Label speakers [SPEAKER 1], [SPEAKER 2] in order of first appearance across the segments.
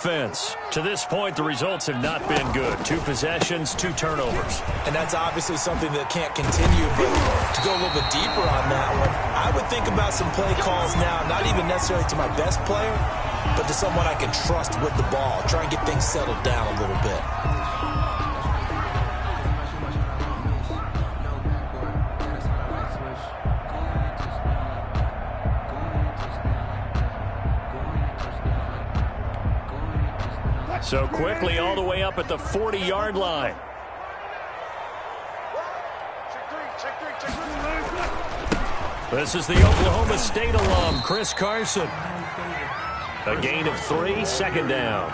[SPEAKER 1] Offense. To this point, the results have not been good. 2 possessions, 2 turnovers.
[SPEAKER 2] And that's obviously something that can't continue, but to go a little bit deeper on that one, I would think about some play calls now, not even necessarily to my best player, but to someone I can trust with the ball. Try and get things settled down a little bit.
[SPEAKER 1] So quickly all the way up at the 40-yard line. This is the Oklahoma State alum, Chris Carson. A gain of 3, second down.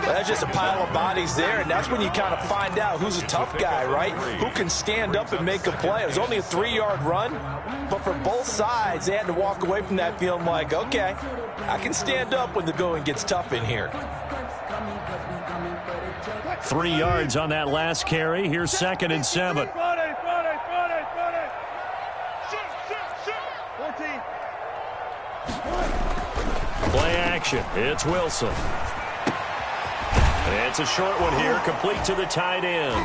[SPEAKER 2] Well, that's just a pile of bodies there, and that's when you kind of find out who's a tough guy, right? Who can stand up and make a play. It was only a 3-yard run, but for both sides, they had to walk away from that feeling like, okay, I can stand up when the going gets tough in here.
[SPEAKER 1] 3 yards on that last carry. Here's 2nd and 7. Play action. It's Wilson. It's a short one here, complete to the tight end.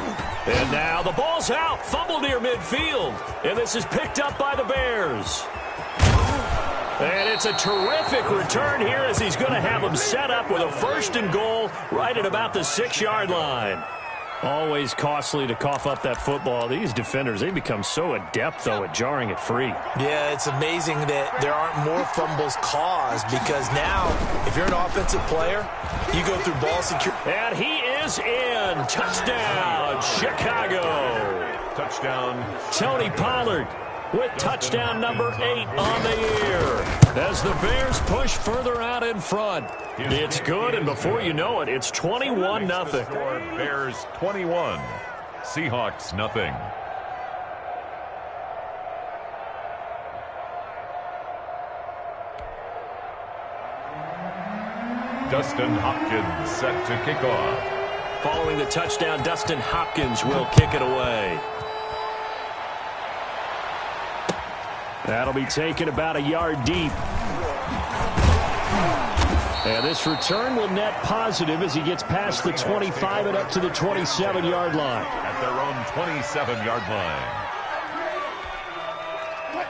[SPEAKER 1] And now the ball's out, fumbled near midfield. And this is picked up by the Bears. And it's a terrific return here as he's going to have them set up with a 1st and goal right at about the 6-yard line. Always costly to cough up that football. These defenders, they become so adept, though, at jarring it free.
[SPEAKER 2] Yeah, it's amazing that there aren't more fumbles caused because now, if you're an offensive player, you go through ball security.
[SPEAKER 1] And he is in. Touchdown, Chicago.
[SPEAKER 3] Touchdown.
[SPEAKER 1] Tony Pollard with touchdown number 8 on the year. As the Bears push further out in front. It's good, and before you know it, it's 21-0.
[SPEAKER 3] Bears 21, Seahawks nothing. Dustin Hopkins set to kick off.
[SPEAKER 1] Following the touchdown, Dustin Hopkins will kick it away. That'll be taken about a yard deep. And this return will net positive as he gets past the 25 and up to the 27-yard line.
[SPEAKER 3] At their own 27-yard line.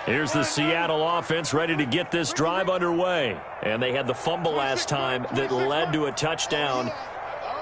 [SPEAKER 1] Here's the Seattle offense ready to get this drive underway. And they had the fumble last time that led to a touchdown.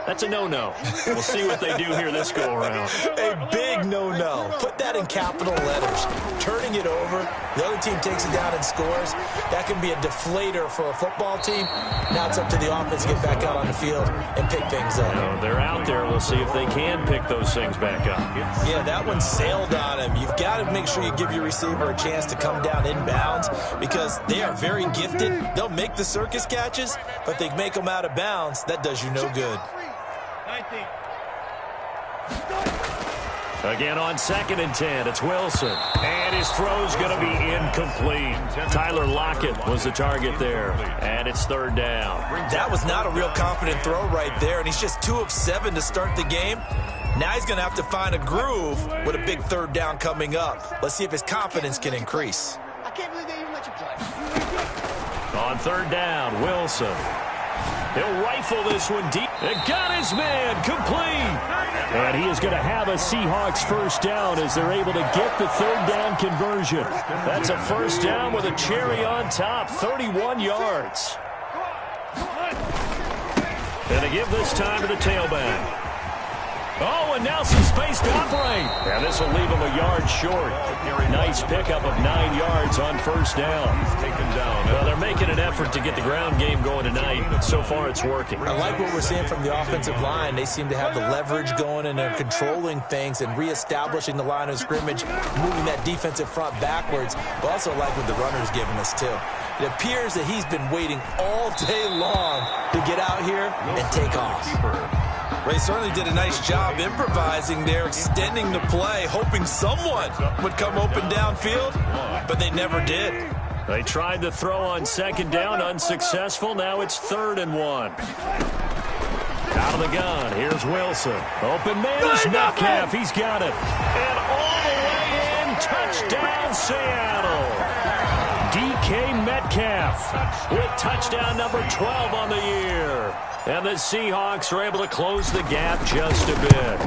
[SPEAKER 1] That's a no-no. We'll see what they do here this go-around.
[SPEAKER 2] A big no-no. Put that in capital letters. Turning it over, the other team takes it down and scores. That can be a deflator for a football team. Now it's up to the offense to get back out on the field and pick things up.
[SPEAKER 1] They're out there. We'll see if they can pick those things back up.
[SPEAKER 2] Yeah, that one sailed on him. You've got to make sure you give your receiver a chance to come down inbounds because they are very gifted. They'll make the circus catches, but they make them out of bounds. That does you no good.
[SPEAKER 1] Again on 2nd and 10, it's Wilson. And his throw's going to be incomplete. Tyler Lockett was the target there. And it's 3rd down.
[SPEAKER 2] That was not a real confident throw right there, and he's just 2 of 7 to start the game. Now he's going to have to find a groove with a big 3rd down coming up. Let's see if his confidence can increase.
[SPEAKER 4] I can't believe they even let you play.
[SPEAKER 1] On 3rd down, Wilson. He'll rifle this one deep. And got his man complete. And he is going to have a Seahawks 1st down as they're able to get the 3rd down conversion. That's a 1st down with a cherry on top, 31 yards. And they give this time to the tailback. Oh, and now some space to operate. And this will leave him a yard short. Nice pickup of 9 yards on 1st down.
[SPEAKER 3] He's taken down.
[SPEAKER 1] Well, they're making an effort to get the ground game going tonight. So far, it's working.
[SPEAKER 2] I like what we're seeing from the offensive line. They seem to have the leverage going, and they're controlling things and reestablishing the line of scrimmage, moving that defensive front backwards. But also like what the runner's giving us, too. It appears that he's been waiting all day long to get out here and take off. Ray certainly did a nice job improvising there, extending the play, hoping someone would come open downfield, but they never did.
[SPEAKER 1] They tried to throw on 2nd down, unsuccessful. Now it's 3rd and 1. Out of the gun, here's Wilson. Open man is Metcalf. He's got it. And all the way in, touchdown Seattle. DK Metcalf with touchdown number 12 on the year. And the Seahawks are able to close the gap just a bit.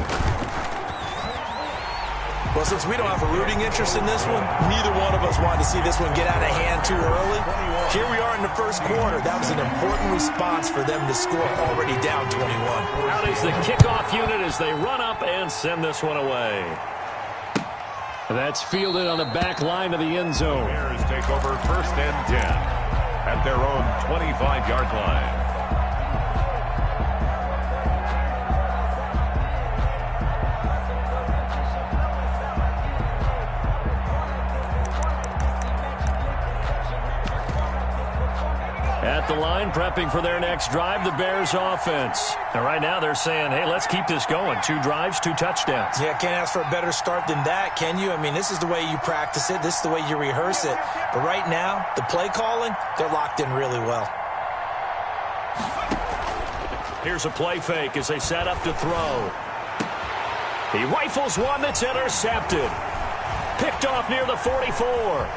[SPEAKER 2] Well, since we don't have a rooting interest in this one, neither one of us wanted to see this one get out of hand too early. Here we are in the first quarter. That was an important response for them to score already down 21.
[SPEAKER 1] Out is the kickoff unit as they run up and send this one away. That's fielded on the back line of the end zone.
[SPEAKER 3] Bears take over 1st and 10 at their own 25-yard line.
[SPEAKER 1] At the line, prepping for their next drive, the Bears offense. And right now they're saying, hey, let's keep this going. 2 drives, 2 touchdowns.
[SPEAKER 2] Yeah, can't ask for a better start than that, can you? I mean, this is the way you practice it. This is the way you rehearse it. But right now, the play calling, they're locked in really well.
[SPEAKER 1] Here's a play fake as they set up to throw. He rifles one that's intercepted. Picked off near the 44.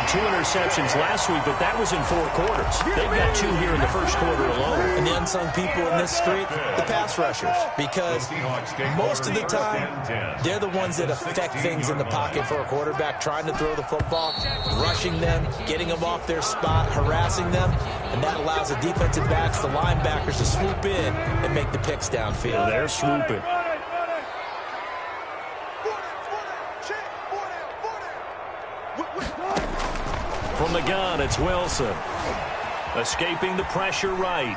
[SPEAKER 1] 2 interceptions last week, but that was in 4 quarters. They've got 2 here in the first quarter alone.
[SPEAKER 2] And the unsung people in this streak, the pass rushers, because most of the time, they're the ones that affect things in the pocket for a quarterback, trying to throw the football, rushing them, getting them off their spot, harassing them, and that allows the defensive backs, the linebackers, to swoop in and make the picks downfield.
[SPEAKER 1] They're swooping. From the gun, it's Wilson. Escaping the pressure right.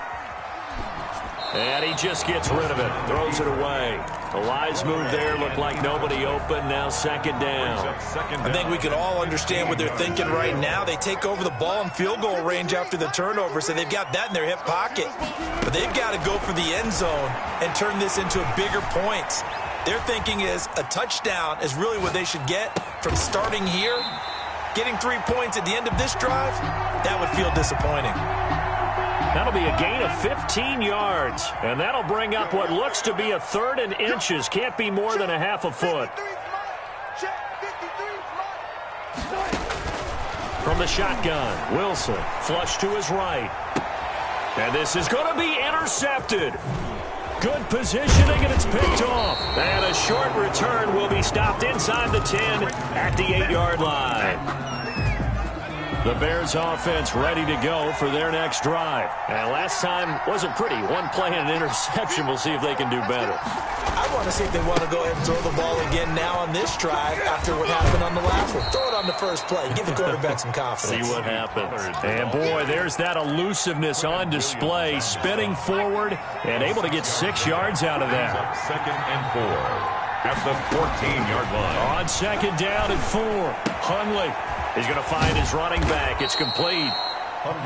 [SPEAKER 1] And he just gets rid of it. Throws it away. The wise move there. Looked like nobody open. Now 2nd down.
[SPEAKER 2] I think we can all understand what they're thinking right now. They take over the ball in field goal range after the turnover, so they've got that in their hip pocket. But they've got to go for the end zone and turn this into a bigger point. Their thinking is a touchdown is really what they should get from starting here. Getting 3 points at the end of this drive, that would feel disappointing.
[SPEAKER 1] That'll be a gain of 15 yards, and that'll bring up what looks to be a 3rd and inches. Can't be more than a half a foot. From the shotgun, Wilson, flush to his right. And this is going to be intercepted. Good positioning, and it's picked off. And a short return will be stopped inside the 10 at the 8-yard line. The Bears offense ready to go for their next drive. And last time wasn't pretty. 1 play and an interception. We'll see if they can do better.
[SPEAKER 2] I want to see if they want to go ahead and throw the ball again now on this drive after what happened on the last one. Throw it on the first play. Give the quarterback some confidence.
[SPEAKER 1] See what happens. And, boy, there's that elusiveness on display. Spinning forward and able to get 6 yards out of that.
[SPEAKER 3] 2nd and 4 at the 14-yard line.
[SPEAKER 1] On 2nd down and 4. Hundley. He's going to find his running back. It's complete.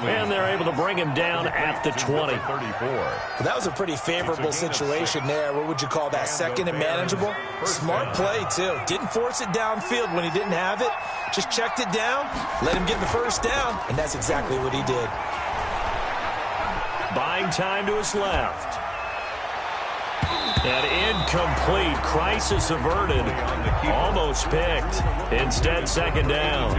[SPEAKER 1] And they're able to bring him down at the 20.
[SPEAKER 2] Well, that was a pretty favorable situation there. What would you call that? 2nd and manageable? Smart play, too. Didn't force it downfield when he didn't have it. Just checked it down, let him get the 1st down, and that's exactly what he did.
[SPEAKER 1] Buying time to his left. And incomplete. Crisis averted. Almost picked. Instead, 2nd down.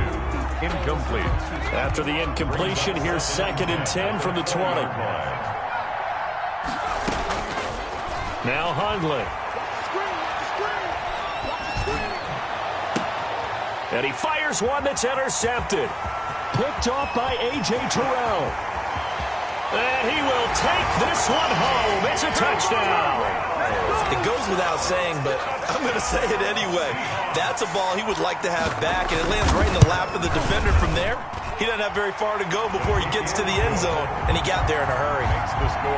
[SPEAKER 3] Incomplete.
[SPEAKER 1] After the incompletion, here's 2nd and 10 from the 20. Now Hundley. And he fires one that's intercepted. Picked off by A.J. Terrell. And he will take this one home. It's a touchdown.
[SPEAKER 2] It goes without saying, but I'm going to say it anyway. That's a ball he would like to have back, and it lands right in the lap of the defender from there. He doesn't have very far to go before he gets to the end zone, and he got there in a hurry.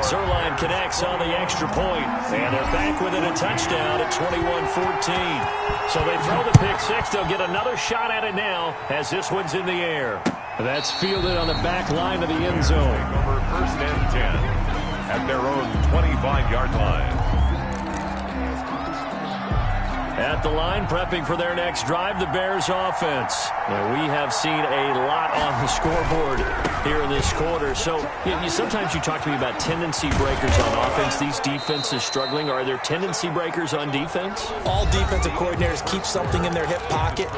[SPEAKER 1] Zerline connects on the extra point, and they're back within a touchdown at 21-14. So they throw the pick 6. They'll get another shot at it now as this one's in the air. That's fielded on the back line of the end zone.
[SPEAKER 3] Over 1st and 10 at their own 25-yard line.
[SPEAKER 1] At the line, prepping for their next drive, the Bears offense. Now, we have seen a lot on the scoreboard here in this quarter. So, sometimes you talk to me about tendency breakers on offense. These defenses struggling. Are there tendency breakers on defense?
[SPEAKER 2] All defensive coordinators keep something in their hip pocket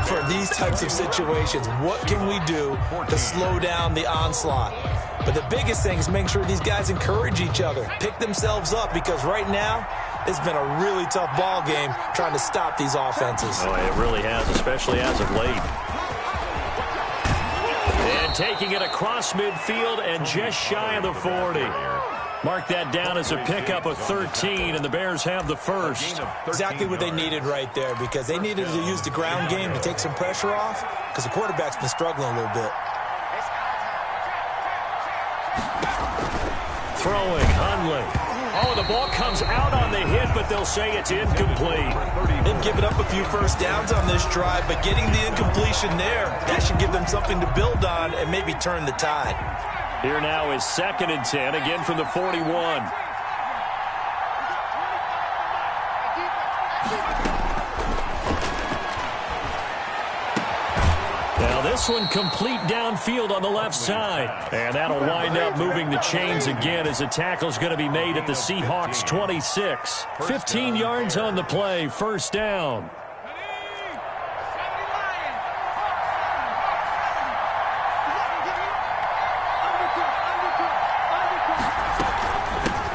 [SPEAKER 2] for these types of situations. What can we do to slow down the onslaught? But the biggest thing is making sure these guys encourage each other, pick themselves up, because right now, it's been a really tough ball game trying to stop these offenses.
[SPEAKER 1] Oh, it really has, especially as of late. And taking it across midfield and just shy of the 40. Mark that down as a pickup of 13, and the Bears have the first.
[SPEAKER 2] Exactly what they needed right there, because they needed to use the ground game to take some pressure off, because the quarterback's been struggling a little bit.
[SPEAKER 1] Throwing, Hundley. Oh, the ball comes out on the hit, but they'll say it's incomplete.
[SPEAKER 2] They've given up a few first downs on this drive, but getting the incompletion there, that should give them something to build on and maybe turn the tide.
[SPEAKER 1] Here now is 2nd and 10, again from the 41. Now this one complete downfield on the left side. And that'll wind up moving the chains again as a tackle's going to be made at the Seahawks 26. 15 yards on the play, first down.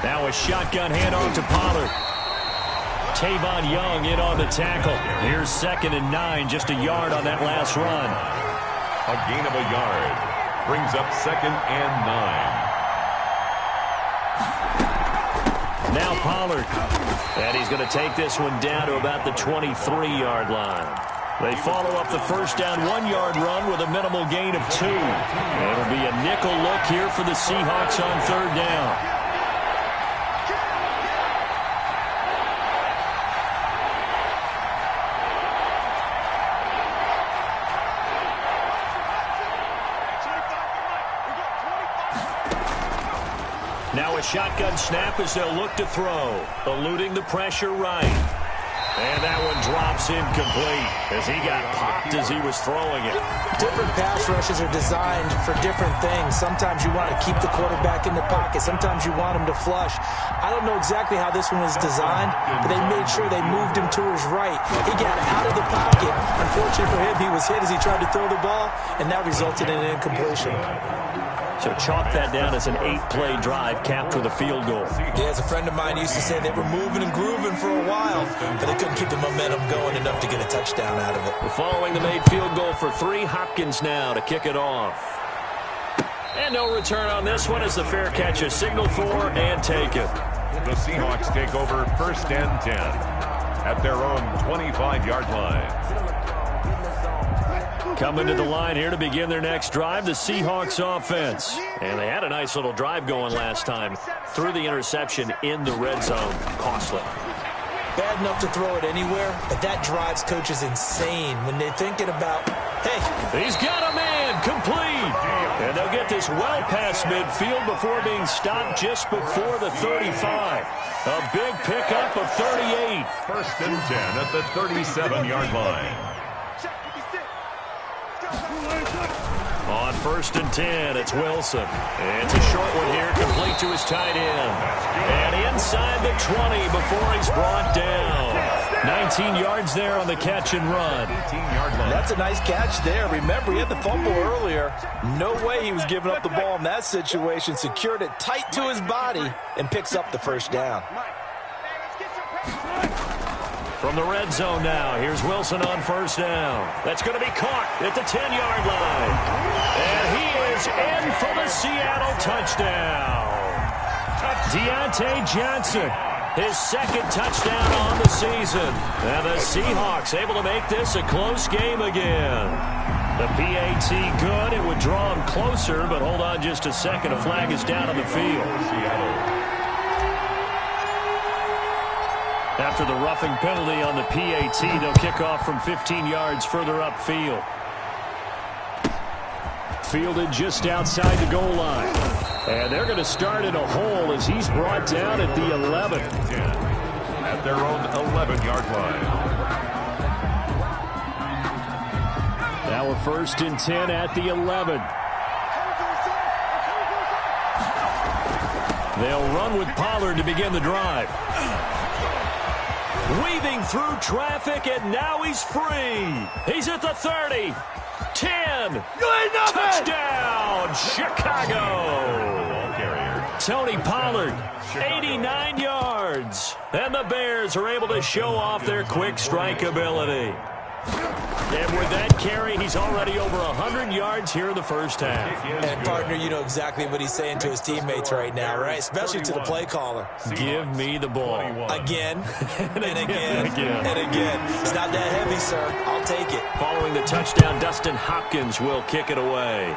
[SPEAKER 1] Now a shotgun handoff to Pollard. Tavon Young in on the tackle. Here's 2nd and 9, just a yard on that last run.
[SPEAKER 3] A gain of a yard brings up 2nd and 9.
[SPEAKER 1] Now Pollard. And he's going to take this one down to about the 23-yard line. They follow up the first down 1-yard run with a minimal gain of 2. It'll be a nickel look here for the Seahawks on 3rd down. Now a shotgun snap as they'll look to throw. Eluding the pressure right. And that one drops incomplete as he got popped as he was throwing it.
[SPEAKER 2] Different pass rushes are designed for different things. Sometimes you want to keep the quarterback in the pocket. Sometimes you want him to flush. I don't know exactly how this one was designed, but they made sure they moved him to his right. He got out of the pocket. Unfortunately for him, he was hit as he tried to throw the ball, and that resulted in an incompletion.
[SPEAKER 1] So chalk that down as an 8-play drive capped with a field goal.
[SPEAKER 2] Yeah, as a friend of mine used to say, they were moving and grooving for a while, but they couldn't keep the momentum going enough to get a touchdown out of it.
[SPEAKER 1] We're following the made field goal for 3. Hopkins now to kick it off. And no return on this one as the fair catch is signaled for and taken.
[SPEAKER 3] The Seahawks take over 1st and 10 at their own 25-yard line.
[SPEAKER 1] Coming to the line here to begin their next drive, the Seahawks offense. And they had a nice little drive going last time. Threw the interception in the red zone. Costly.
[SPEAKER 2] Bad enough to throw it anywhere, but that drives coaches insane when they're thinking about, hey.
[SPEAKER 1] He's got a man, complete. And they'll get this well past midfield before being stopped just before the 35. A big pickup of 38.
[SPEAKER 3] 1st and 10 at the 37-yard line.
[SPEAKER 1] On 1st and 10, it's Wilson. And it's a short one here, complete to his tight end. And inside the 20 before he's brought down. 19 yards there on the catch and run.
[SPEAKER 2] That's a nice catch there. Remember, he had the fumble earlier. No way he was giving up the ball in that situation. Secured it tight to his body and picks up the first down.
[SPEAKER 1] From the red zone now, here's Wilson on 1st down. That's going to be caught at the 10-yard line. And he is in for the Seattle touchdown. Deontay Johnson, his 2nd touchdown on the season. And the Seahawks able to make this a close game again. The PAT good. It would draw him closer, but hold on just a second. A flag is down on the field. After the roughing penalty on the PAT, they'll kick off from 15 yards further upfield. Fielded just outside the goal line. And they're going to start in a hole as he's brought down at the 11.
[SPEAKER 3] At their own 11-yard line.
[SPEAKER 1] Now we're 1st and 10 at the 11. They'll run with Pollard to begin the drive. Weaving through traffic, and now he's free. He's at the 30. 10. Touchdown, Chicago. Tony Pollard, 89 yards. And the Bears are able to show off their quick strike ability. And with that carry, he's already over 100 yards here in the first half.
[SPEAKER 2] And, partner, you know exactly what he's saying to his teammates right now, right? Especially to the play caller.
[SPEAKER 1] Give me the ball.
[SPEAKER 2] Again, and again, and again. It's not that heavy, sir. I'll take it.
[SPEAKER 1] Following the touchdown, Dustin Hopkins will kick it away.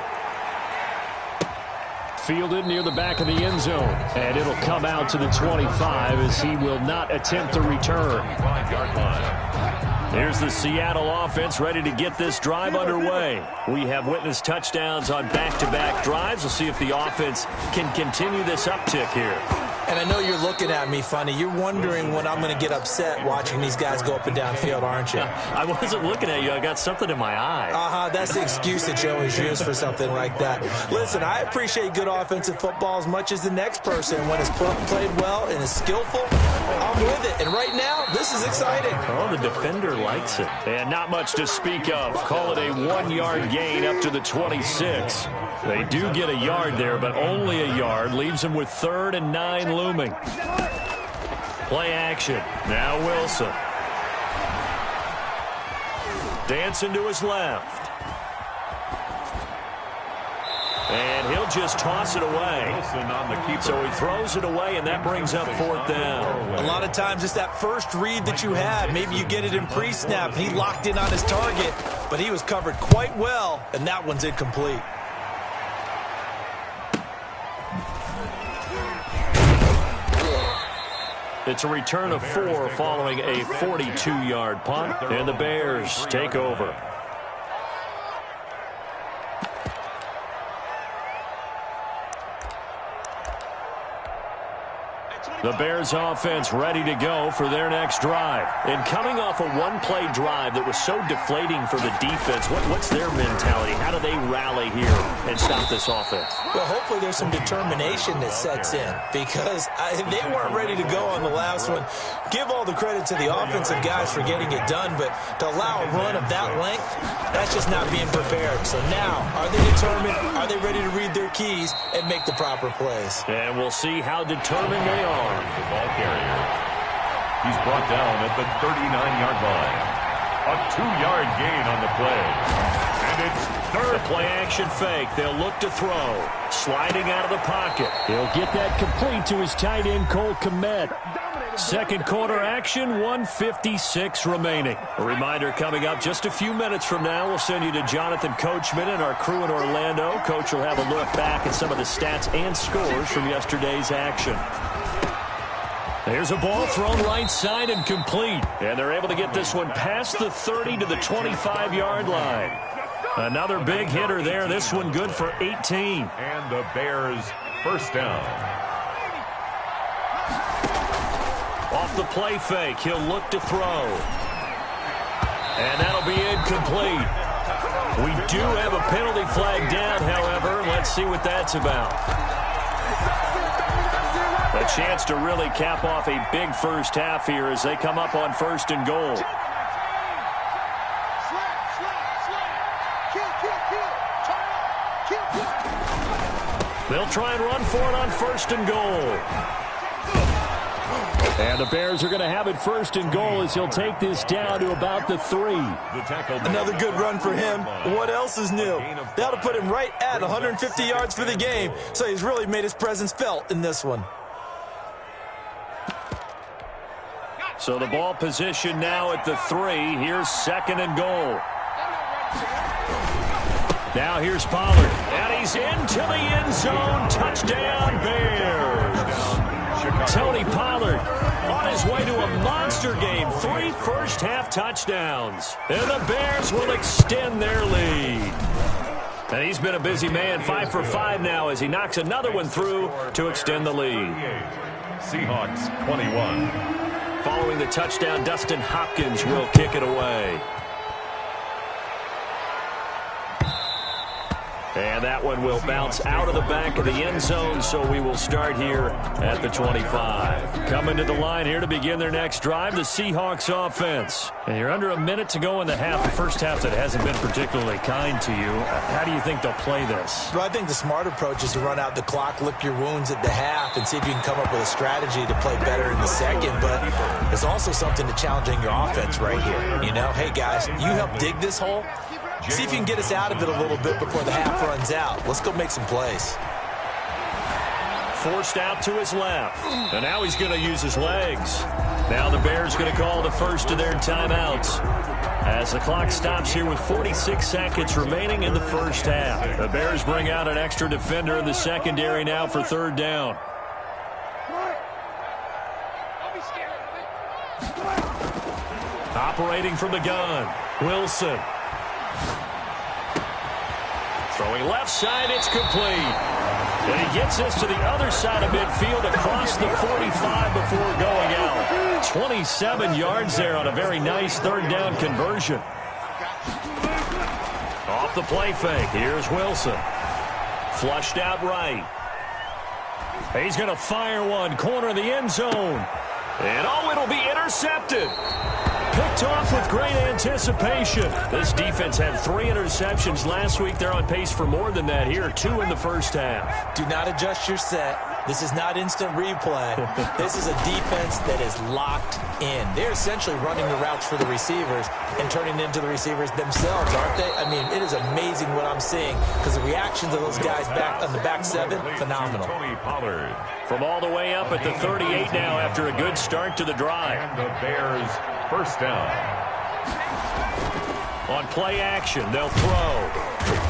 [SPEAKER 1] Fielded near the back of the end zone. And it'll come out to the 25 as he will not attempt the return. Here's the Seattle offense ready to get this drive underway. We have witnessed touchdowns on back-to-back drives. We'll see if the offense can continue this uptick here.
[SPEAKER 2] And I know you're looking at me funny. You're wondering when I'm going to get upset watching these guys go up and down field, aren't you?
[SPEAKER 1] I wasn't looking at you. I got something in my eye.
[SPEAKER 2] That's the excuse that you always use for something like that. Listen, I appreciate good offensive football as much as the next person. When it's played well and is skillful, I'm with it. And right now, this is exciting.
[SPEAKER 1] Oh, the defender likes it. And not much to speak of. Call it a 1-yard gain up to the 26. They do get a yard there, but only a yard. Leaves them with 3rd and 9 looming. Play action. Now Wilson. Dancing to his left. And he'll just toss it away. So he throws it away, and that brings up 4th down.
[SPEAKER 2] A lot of times it's that first read that you had. Maybe you get it in pre-snap. He locked in on his target, but he was covered quite well, and that one's incomplete.
[SPEAKER 1] It's a return of 4 following a 42-yard punt, and the Bears take over. The Bears offense ready to go for their next drive. And coming off a one-play drive that was so deflating for the defense, what's their mentality? How do they rally here and stop this offense?
[SPEAKER 2] Well, hopefully there's some determination that sets in because they weren't ready to go on the last one. Give all the credit to the offensive guys for getting it done, but to allow a run of that length, that's just not being prepared. So now, are they determined? Are they ready to read their keys and make the proper plays?
[SPEAKER 1] And we'll see how determined they are.
[SPEAKER 3] The ball carrier. He's brought down at the 39-yard line. A 2-yard gain on the play. And it's 3rd.
[SPEAKER 1] Play action fake. They'll look to throw. Sliding out of the pocket. He'll get that complete to his tight end, Cole Kmet. Second quarter action, 1:56 remaining. A reminder coming up just a few minutes from now. We'll send you to Jonathan Coachman and our crew in Orlando. Coach will have a look back at some of the stats and scores from yesterday's action. There's a ball thrown right side and complete. And they're able to get this one past the 30 to the 25-yard line. Another big hitter there. This one good for 18.
[SPEAKER 3] And the Bears first down.
[SPEAKER 1] Off the play fake, he'll look to throw. And that'll be incomplete. We do have a penalty flag down, however. Let's see what that's about. A chance to really cap off a big first half here as they come up on 1st and goal. They'll try and run for it on 1st and goal. And the Bears are going to have it 1st and goal as he'll take this down to about the 3.
[SPEAKER 2] Another good run for him. What else is new? That'll put him right at 150 yards for the game. So he's really made his presence felt in this one.
[SPEAKER 1] So the ball position now at the 3. Here's 2nd and goal. Now here's Pollard. And he's into the end zone. Touchdown, Bears. Tony Pollard on his way to a monster game. 3 first-half touchdowns. And the Bears will extend their lead. And he's been a busy man. 5 for 5 now as he knocks another one through to extend the lead.
[SPEAKER 3] Seahawks 21.
[SPEAKER 1] Following the touchdown, Dustin Hopkins will kick it away. And that one will bounce out of the back of the end zone, so we will start here at the 25. Coming to the line here to begin their next drive, the Seahawks offense. And you're under a minute to go in the half, the first half that hasn't been particularly kind to you. How do you think they'll play this?
[SPEAKER 2] Well, I think the smart approach is to run out the clock, lick your wounds at the half, and see if you can come up with a strategy to play better in the second. But there's also something to challenging your offense right here. You know, hey, guys, you help dig this hole. See if you can get us out of it a little bit before the half runs out. Let's go make some plays.
[SPEAKER 1] Forced out to his left. And now he's going to use his legs. Now the Bears going to call the first of their timeouts as the clock stops here with 46 seconds remaining in the first half. The Bears bring out an extra defender in the secondary now for third down. Operating from the gun, Wilson. Throwing left side, it's complete. And he gets this to the other side of midfield across the 45 before going out. 27 yards there on a very nice third down conversion. Off the play fake, here's Wilson. Flushed out right. He's going to fire one, corner of the end zone. And oh, it'll be intercepted. Picked off with great anticipation. This defense had 3 interceptions last week. They're on pace for more than that here. 2 in the first half.
[SPEAKER 2] Do not adjust your set. This is not instant replay. This is a defense that is locked in. They're essentially running the routes for the receivers and turning it into the receivers themselves, aren't they? I mean, it is amazing what I'm seeing because the reactions of those guys back on the back 7, phenomenal.
[SPEAKER 1] From all the way up at the 38 now after a good start to the drive.
[SPEAKER 3] And the Bears first down.
[SPEAKER 1] On play action, they'll throw.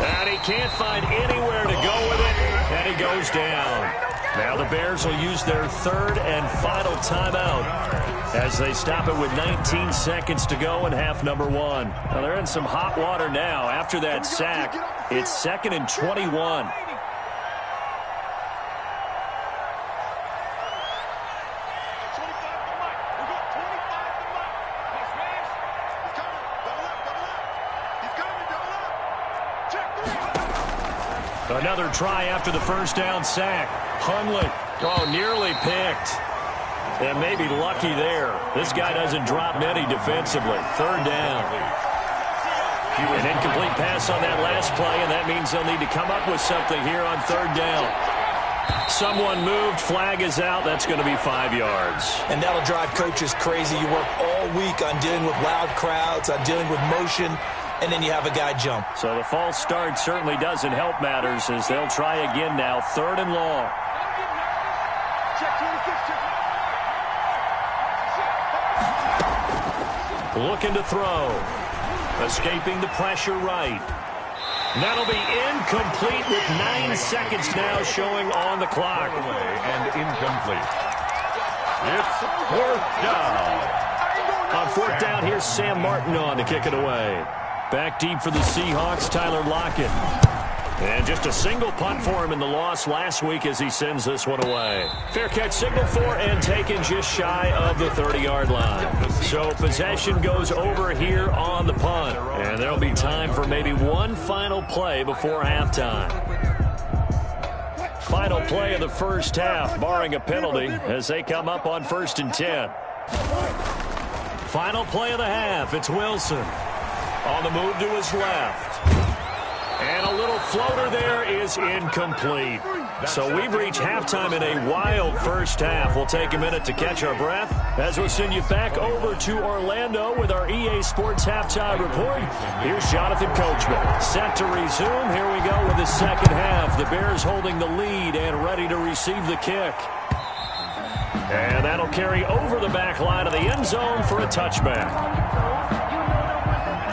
[SPEAKER 1] And he can't find anywhere to go with it, and he goes down. Now the Bears will use their third and final timeout as they stop it with 19 seconds to go in half number 1. Now they're in some hot water now. After that sack, it's 2nd and 21. Another try after the first down sack. Hundley, nearly picked. And maybe lucky there. This guy doesn't drop many defensively. Third down. An incomplete pass on that last play, and that means they'll need to come up with something here on third down. Someone moved, flag is out. That's going to be 5 yards.
[SPEAKER 2] And that'll drive coaches crazy. You work all week on dealing with loud crowds, on dealing with motion, and then you have a guy jump.
[SPEAKER 1] So the false start certainly doesn't help matters as they'll try again now. 3rd and long. Looking to throw. Escaping the pressure right. That'll be incomplete with 9 seconds now showing on the clock.
[SPEAKER 3] And incomplete. It's 4th down.
[SPEAKER 1] On 4th down, here's Sam Martin on to kick it away. Back deep for the Seahawks, Tyler Lockett. And just a single punt for him in the loss last week as he sends this one away. Fair catch signal for and taken just shy of the 30-yard line. So possession goes over here on the punt. And there'll be time for maybe one final play before halftime. Final play of the first half, barring a penalty, as they come up on 1st and 10. Final play of the half, it's Wilson. On the move to his left. And a little floater there is incomplete. So we've reached halftime in a wild first half. We'll take a minute to catch our breath as we'll send you back over to Orlando with our EA Sports Halftime Report. Here's Jonathan Coachman. Set to resume. Here we go with the second half. The Bears holding the lead and ready to receive the kick. And that'll carry over the back line of the end zone for a touchback.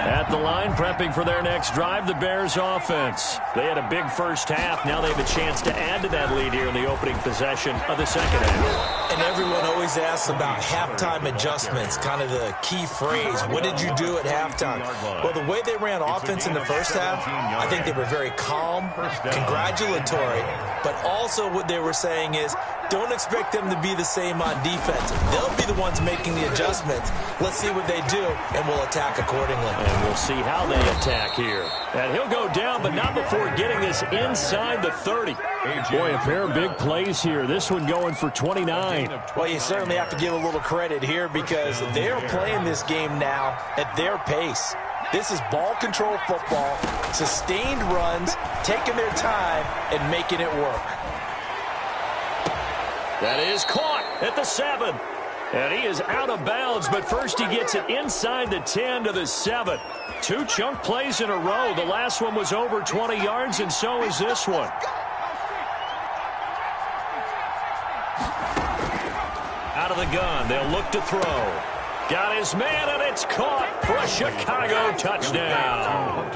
[SPEAKER 1] At the line, prepping for their next drive, the Bears offense. They had a big first half. Now they have a chance to add to that lead here in the opening possession of the second half.
[SPEAKER 2] And everyone always asks about halftime adjustments, kind of the key phrase. What did you do at halftime? Well, the way they ran offense in the first half, I think they were very calm, congratulatory, But also what they were saying is, don't expect them to be the same on defense. They'll be the ones making the adjustments. Let's see what they do, and we'll attack accordingly.
[SPEAKER 1] And we'll see how they attack here. And he'll go down, but not before getting this inside the 30. Boy, a pair of big plays here. This one going for 29.
[SPEAKER 2] Well, you certainly have to give a little credit here because they're playing this game now at their pace. This is ball control football, sustained runs, taking their time, and making it work.
[SPEAKER 1] That is caught at the 7. And he is out of bounds, but first he gets it inside the 10 to the 7. 2 chunk plays in a row. The last one was over 20 yards, and so is this one. Out of the gun, they'll look to throw. Got his man, and it's caught for a Chicago touchdown.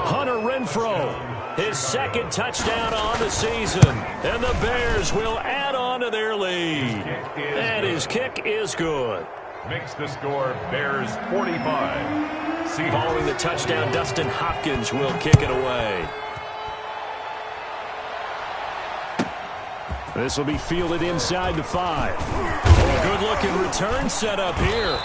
[SPEAKER 1] Hunter Renfrow, his second touchdown on the season. And the Bears will add on to their lead. And his kick is good.
[SPEAKER 3] Makes the score Bears 45.
[SPEAKER 1] Following the touchdown, Dustin Hopkins will kick it away. This will be fielded inside the 5. A good-looking return set up here.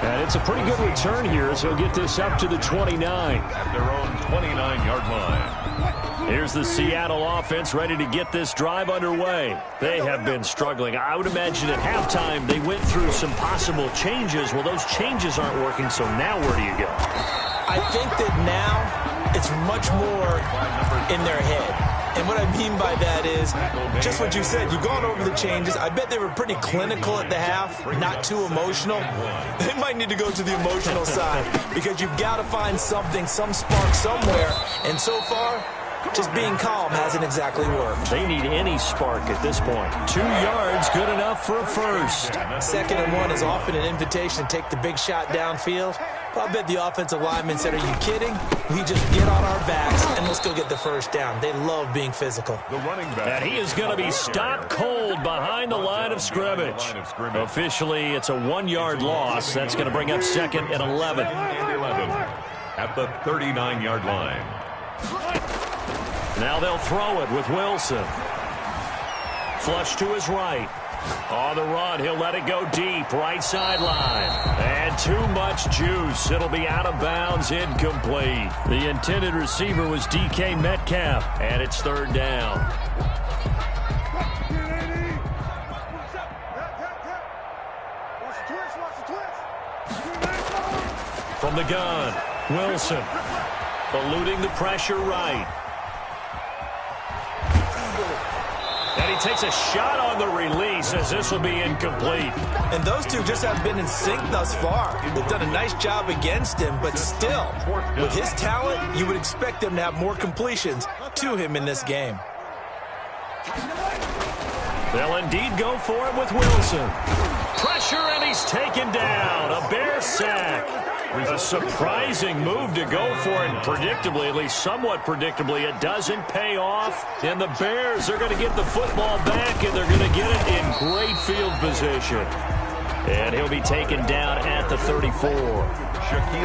[SPEAKER 1] And it's a pretty good return here as he'll get this up to the 29.
[SPEAKER 3] At their own 29-yard line.
[SPEAKER 1] Here's the Seattle offense ready to get this drive underway. They have been struggling. I would imagine at halftime they went through some possible changes. Well, those changes aren't working, so now where do you go?
[SPEAKER 2] I think that now it's much more in their head. And what I mean by that is just what you said. You've gone over the changes. I bet they were pretty clinical at the half, not too emotional. They might need to go to the emotional side because you've got to find something, some spark somewhere. And so far, just being calm hasn't exactly worked.
[SPEAKER 1] They need any spark at this point. 2 yards, good enough for a first.
[SPEAKER 2] 2nd and 1 is often an invitation to take the big shot downfield. But I bet the offensive lineman said, are you kidding? We just get on our backs and let's go get the first down. They love being physical.
[SPEAKER 3] The running back.
[SPEAKER 1] And he is going to be stopped cold behind the line of scrimmage. Officially, it's a 1-yard loss. That's going to bring up 2nd and 11.
[SPEAKER 3] At the 39-yard line.
[SPEAKER 1] Now they'll throw it with Wilson. Flush to his right. On the run, he'll let it go deep, right sideline. And too much juice. It'll be out of bounds, incomplete. The intended receiver was DK Metcalf, and it's 3rd down. From the gun, Wilson. Eluding the pressure right. And he takes a shot on the release as this will be incomplete.
[SPEAKER 2] And those two just haven't been in sync thus far. They've done a nice job against him, but still, with his talent, you would expect them to have more completions to him in this game.
[SPEAKER 1] They'll indeed go for it with Wilson. Pressure, and he's taken down. A Bear sack. A surprising move to go for it, and predictably, at least somewhat predictably, it doesn't pay off. And the Bears are going to get the football back, and they're going to get it in great field position. And he'll be taken down at the 34.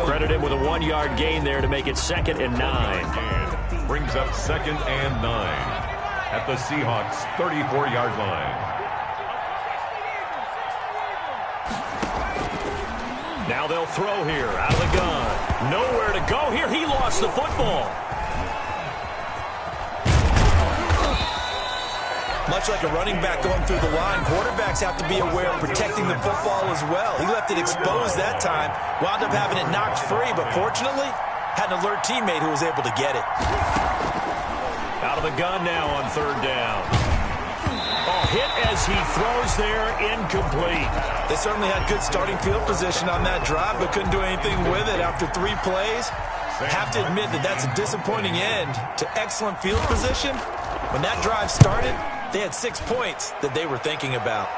[SPEAKER 1] Credit him with a 1-yard gain there to make it 2nd and 9.
[SPEAKER 3] Brings up 2nd and 9 at the Seahawks' 34-yard line.
[SPEAKER 1] Now they'll throw here, out of the gun. Nowhere to go here. He lost the football.
[SPEAKER 2] Much like a running back going through the line, quarterbacks have to be aware of protecting the football as well. He left it exposed that time, wound up having it knocked free, but fortunately, had an alert teammate who was able to get it.
[SPEAKER 1] Out of the gun now on 3rd down. Hit as he throws there, incomplete.
[SPEAKER 2] They certainly had good starting field position on that drive, but couldn't do anything with it after 3 plays. Have to admit that that's a disappointing end to excellent field position. When that drive started, they had 6 points that they were thinking about.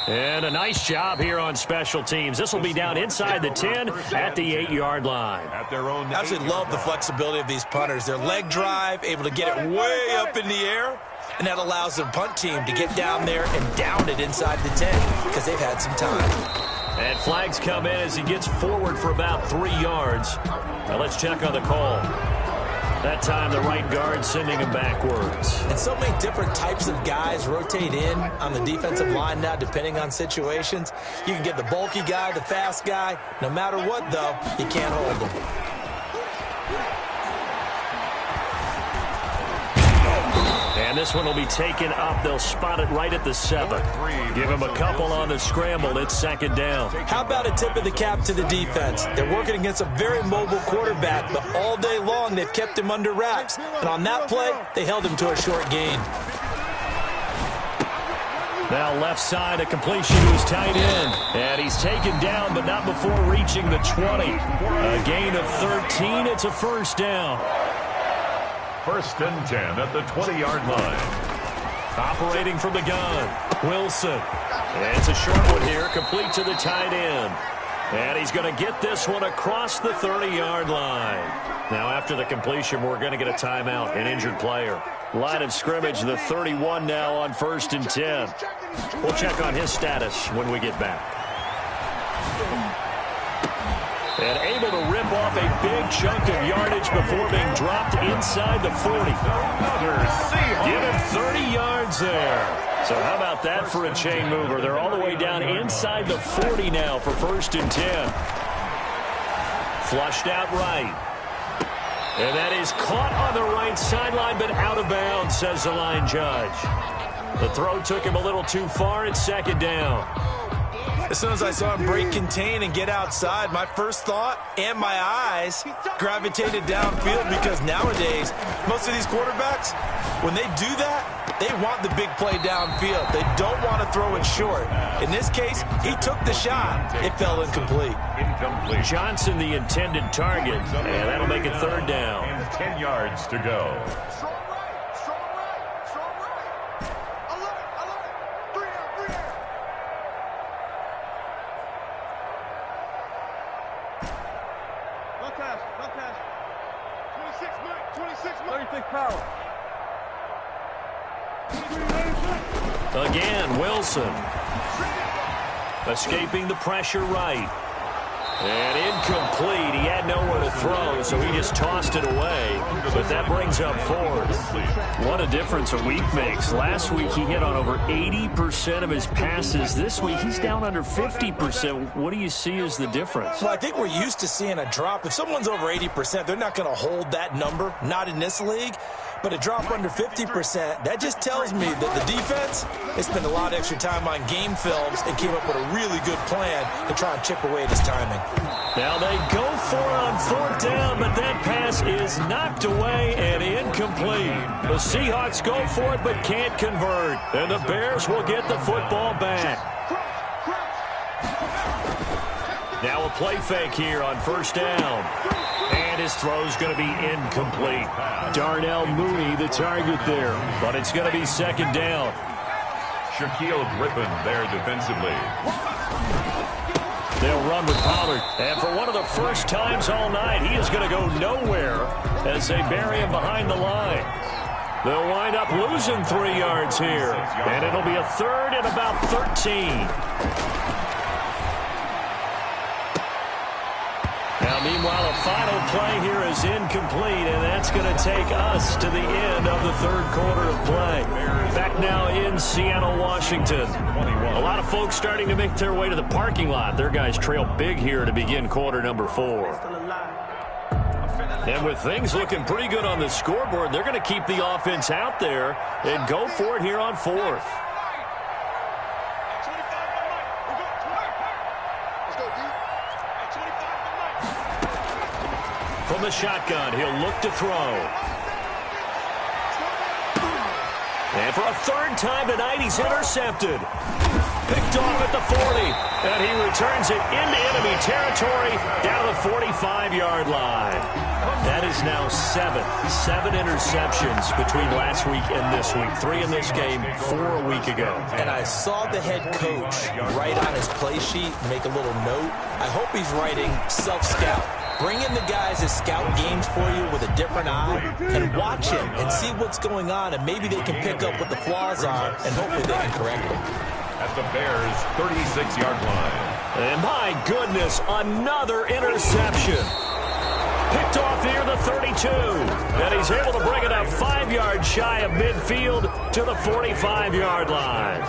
[SPEAKER 1] And a nice job here on special teams. This will be down inside the 10 at the 8-yard line.
[SPEAKER 2] Absolutely love the flexibility of these punters. Their leg drive, able to get it way up in the air. And that allows the punt team to get down there and down it inside the 10 because they've had some time.
[SPEAKER 1] And flags come in as he gets forward for about 3 yards. Now let's check on the call. That time the right guard sending him backwards.
[SPEAKER 2] And so many different types of guys rotate in on the defensive line now, depending on situations. You can get the bulky guy, the fast guy. No matter what, though, you can't hold them.
[SPEAKER 1] And this one will be taken up. They'll spot it right at the 7. Give him a couple on the scramble. It's 2nd down.
[SPEAKER 2] How about a tip of the cap to the defense? They're working against a very mobile quarterback, but all day long they've kept him under wraps. And on that play, they held him to a short gain.
[SPEAKER 1] Now left side, a completion to his tight end. And he's taken down, but not before reaching the 20. A gain of 13. It's a 1st down.
[SPEAKER 3] 1st and 10 at the 20-yard line.
[SPEAKER 1] Operating from the gun, Wilson. And it's a short one here, complete to the tight end. And he's going to get this one across the 30-yard line. Now after the completion, we're going to get a timeout, an injured player. Line of scrimmage, the 31 now on 1st and 10. We'll check on his status when we get back. And able to rip off a big chunk of yardage before being dropped inside the 40. Give him 30 yards there. So how about that for a chain mover? They're all the way down inside the 40 now for 1st and 10. Flushed out right. And that is caught on the right sideline, but out of bounds, says the line judge. The throw took him a little too far. It's 2nd down.
[SPEAKER 2] As soon as I saw him break contain and get outside, my first thought and my eyes gravitated downfield, because nowadays, most of these quarterbacks, when they do that, they want the big play downfield. They don't want to throw it short. In this case, he took the shot. It fell incomplete.
[SPEAKER 1] Johnson, the intended target, and that'll make it 3rd down.
[SPEAKER 3] And 10 yards to go.
[SPEAKER 1] Again, Wilson. Escaping the pressure right. And incomplete. He had nowhere to throw, so he just tossed it away. But that brings up 4th. What a difference a week makes. Last week he hit on over 80% of his passes. This week he's down under 50%. What do you see as the difference?
[SPEAKER 2] Well, I think we're used to seeing a drop. If someone's over 80%, they're not going to hold that number. Not in this league. But a drop under 50%, that just tells me that the defense, they spent a lot of extra time on game films and came up with a really good plan to try and chip away at his timing.
[SPEAKER 1] Now they go for it on 4th down, but that pass is knocked away and incomplete. The Seahawks go for it but can't convert, and the Bears will get the football back. Now a play fake here on 1st down. And his throw's going to be incomplete. Darnell Mooney, the target there. But it's going to be 2nd down.
[SPEAKER 3] Shaquille Griffin there defensively.
[SPEAKER 1] They'll run with Pollard. And for one of the first times all night, he is going to go nowhere as they bury him behind the line. They'll wind up losing 3 yards here. And it'll be a 3rd and about 13. Now, meanwhile, a final play here is incomplete, and that's going to take us to the end of the 3rd quarter of play. Back now in Seattle, Washington. A lot of folks starting to make their way to the parking lot. Their guys trail big here to begin quarter number 4. And with things looking pretty good on the scoreboard, they're going to keep the offense out there and go for it here on 4th. From the shotgun, he'll look to throw. And for a 3rd time tonight, he's intercepted. Picked off at the 40. And he returns it into enemy territory down the 45-yard line. That is now 7 interceptions between last week and this week. 3 in this game, 4 a week ago.
[SPEAKER 2] And I saw the head coach write on his play sheet, make a little note. I hope he's writing self-scout. Bring in the guys that scout games for you with a different eye and watch him and see what's going on, and maybe they can pick up what the flaws are, and hopefully they can correct them.
[SPEAKER 3] At the Bears' 36-yard line.
[SPEAKER 1] And my goodness, another interception. picked off near the 32. And he's able to bring it up 5 yards shy of midfield to the 45-yard line.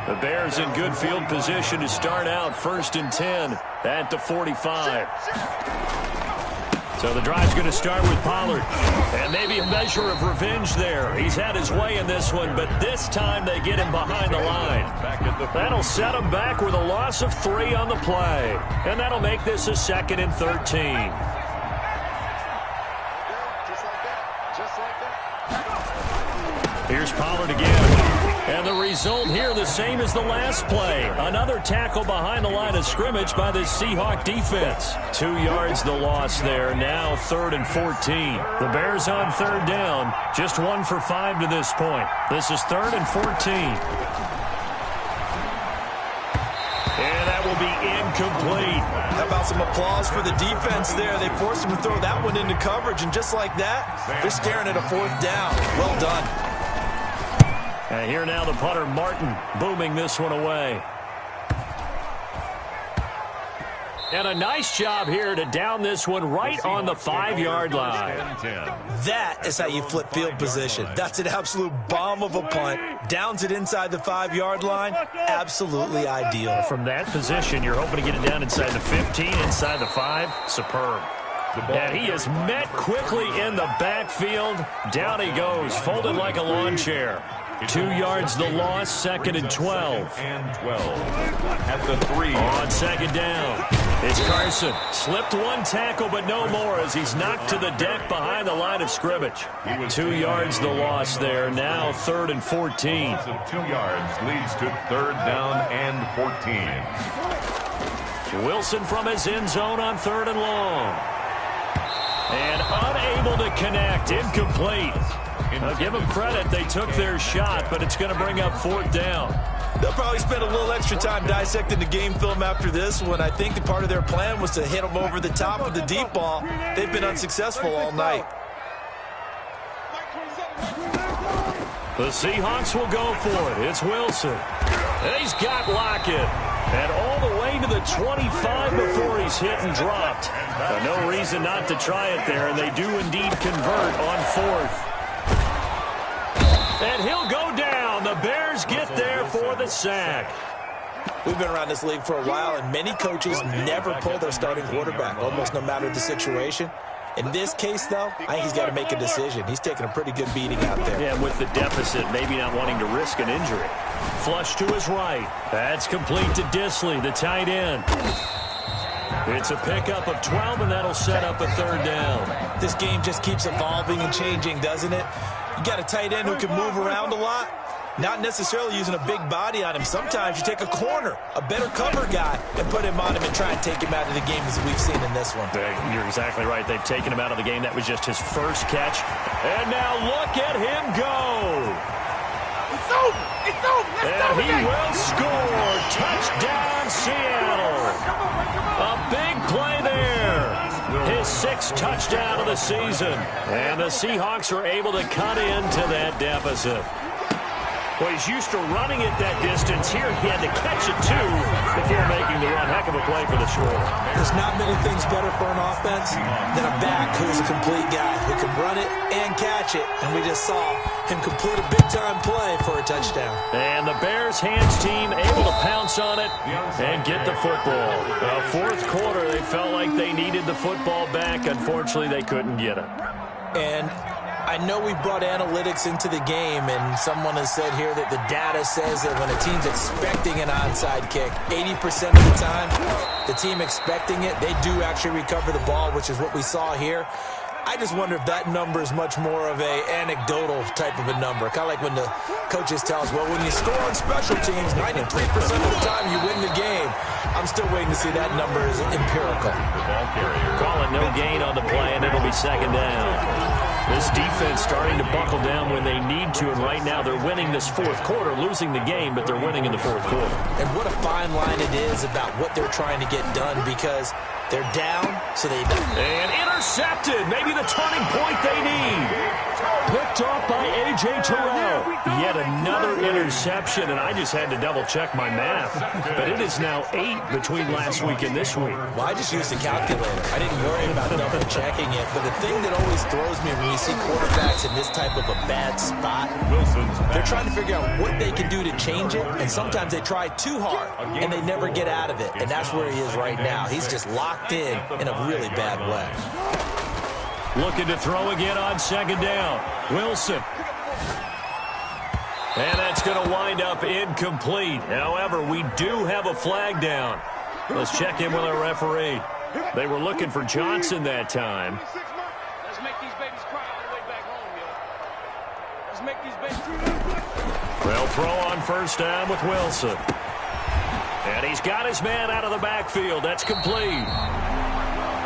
[SPEAKER 1] The Bears in good field position to start out 1st and 10 at the 45. So the drive's going to start with Pollard. And maybe a measure of revenge there. He's had his way in this one, but this time they get him behind the line. That'll set him back with a loss of 3 on the play. And that'll make this a 2nd and 13. Here's Pollard again. And the result here the same as the last play. Another tackle behind the line of scrimmage by the Seahawk defense. 2 yards the loss there. Now 3rd and 14. The Bears on 3rd down. Just 1 for 5 to this point. This is 3rd and 14. And that will be incomplete.
[SPEAKER 2] How about some applause for the defense there? They forced him to throw that one into coverage, and just like that, they're staring at a 4th down. Well done.
[SPEAKER 1] And here now the punter, Martin, booming this one away. And a nice job here to down this one right on the 5-yard line.
[SPEAKER 2] That is how you flip field position. That's an absolute bomb of a punt. Downs it inside the 5-yard line. Absolutely ideal.
[SPEAKER 1] From that position, you're hoping to get it down inside the 15, inside the 5. Superb. And he is met quickly in the backfield. Down he goes, folded like a lawn chair. 2 yards the loss, 2nd and 12.
[SPEAKER 3] At the 3.
[SPEAKER 1] On 2nd down. It's Carson. Slipped 1 tackle, but no more as he's knocked to the deck behind the line of scrimmage. 2 yards the loss there. Now 3rd and 14.
[SPEAKER 3] 2 yards leads to 3rd down and 14.
[SPEAKER 1] Wilson from his end zone on 3rd and long. And unable to connect. Incomplete. I'll give them credit. They took their shot, but it's going to bring up 4th down.
[SPEAKER 2] They'll probably spend a little extra time dissecting the game film after this one. I think the part of their plan was to hit them over the top of the deep ball. They've been unsuccessful all night.
[SPEAKER 1] The Seahawks will go for it. It's Wilson. And he's got Lockett. And all the way to the 25 before he's hit and dropped. No reason not to try it there, and they do indeed convert on 4th. And he'll go down. The Bears get there for the sack.
[SPEAKER 2] We've been around this league for a while, and many coaches never pull their starting quarterback, almost no matter the situation. In this case, though, I think he's got to make a decision. He's taking a pretty good beating out there.
[SPEAKER 1] Yeah, with the deficit, maybe not wanting to risk an injury. Flush to his right. That's complete to Disley, the tight end. It's a pickup of 12, and that'll set up a 3rd down.
[SPEAKER 2] This game just keeps evolving and changing, doesn't it? You got a tight end who can move around a lot, not necessarily using a big body on him. Sometimes you take a corner, a better cover guy, and put him on him and try and take him out of the game, as we've seen in this one.
[SPEAKER 1] You're exactly right. They've taken him out of the game. That was just his first catch. And now look at him go.
[SPEAKER 5] It's over. It's over.
[SPEAKER 1] And he will score. Touchdown, Seattle. A big play there. His 6th touchdown of the season. And the Seahawks are able to cut into that deficit. Well, he's used to running it that distance. Here he had to catch it, too, before making the run. Heck of a play for the score.
[SPEAKER 2] There's not many things better for an offense than a back who's a complete guy who can run it and catch it. And we just saw him complete a big-time play for a touchdown.
[SPEAKER 1] And the Bears hands team able to pounce on it and get the football. 4th quarter, they felt like they needed the football back. Unfortunately, they couldn't get it.
[SPEAKER 2] And I know we brought analytics into the game, and someone has said here that the data says that when a team's expecting an onside kick, 80% of the time, the team expecting it, they do actually recover the ball, which is what we saw here. I just wonder if that number is much more of a anecdotal type of a number. Kind of like when the coaches tell us, well, when you score on special teams, 93% of the time you win the game. I'm still waiting to see that number is empirical.
[SPEAKER 1] Calling no gain on the play, and it'll be 2nd down. This defense starting to buckle down when they need to, and right now they're winning this 4th quarter, losing the game, but they're winning in the 4th quarter.
[SPEAKER 2] And what a fine line it is about what they're trying to get done, because they're down, so they don't.
[SPEAKER 1] And intercepted, maybe the turning point they need. Picked off by A.J. Terrell. Yet another interception. interception, and I just had to double-check my math. But it is now 8 between last week and this week.
[SPEAKER 2] Well, I just used a calculator. I didn't worry about double-checking it. But the thing that always throws me when you see quarterbacks in this type of a bad spot, they're trying to figure out what they can do to change it, and sometimes they try too hard, and they never get out of it. And that's where he is right now. He's just locked in a really bad way.
[SPEAKER 1] Looking to throw again on second down. Wilson. And that's going to wind up incomplete. However, we do have a flag down. Let's check in with our referee. They were looking for Johnson that time.
[SPEAKER 5] Let's make these babies cry all the way back home, yo. Let's make these babies.
[SPEAKER 1] They'll throw on first down with Wilson. And he's got his man out of the backfield. That's complete.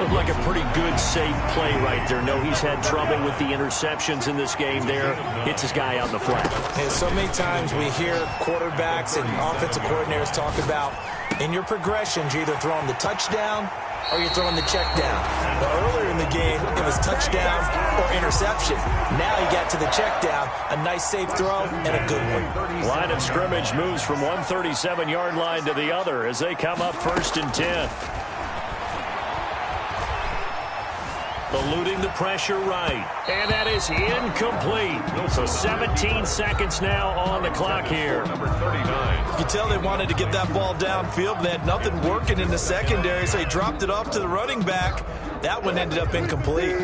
[SPEAKER 1] Looked like a pretty good, safe play right there. No, he's had trouble with the interceptions in this game there. Hits his guy out in the flat.
[SPEAKER 2] And so many times we hear quarterbacks and offensive coordinators talk about in your progressions, you're either throwing the touchdown or you're throwing the check down. But earlier in the game, it was touchdown or interception. Now you got to the check down, a nice safe throw, and a good one.
[SPEAKER 1] Line of scrimmage moves from 137-yard line to the other as they come up 1st and 10. Eluding the pressure right. And that is incomplete. So 17 seconds now on the clock here.
[SPEAKER 3] Number 39.
[SPEAKER 2] You can tell they wanted to get that ball downfield. They had nothing working in the secondary, so they dropped it off to the running back. That one ended up incomplete.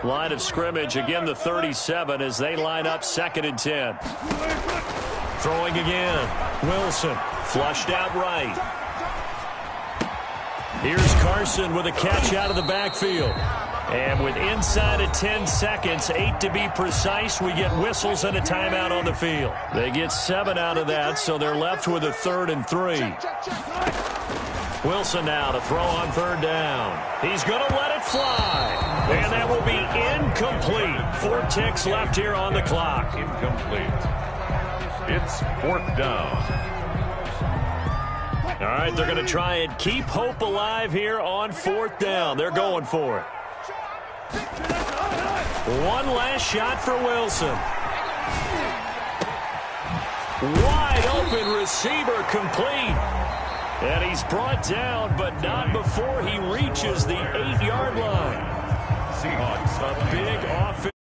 [SPEAKER 1] Line of scrimmage, again the 37 as they line up 2nd and 10. Throwing again. Wilson flushed out right. Here's Carson with a catch out of the backfield. And with inside of 10 seconds, 8 to be precise, we get whistles and a timeout on the field. They get 7 out of that, so they're left with a 3rd and 3. Wilson now to throw on 3rd down. He's going to let it fly. And that will be incomplete. 4 ticks left here on the clock.
[SPEAKER 3] Incomplete. It's 4th down.
[SPEAKER 1] All right, they're going to try and keep hope alive here on 4th down. They're going for it. One last shot for Wilson. Wide open receiver complete. And he's brought down, but not before he reaches the 8-yard line.
[SPEAKER 3] Seahawks.
[SPEAKER 1] A big offense.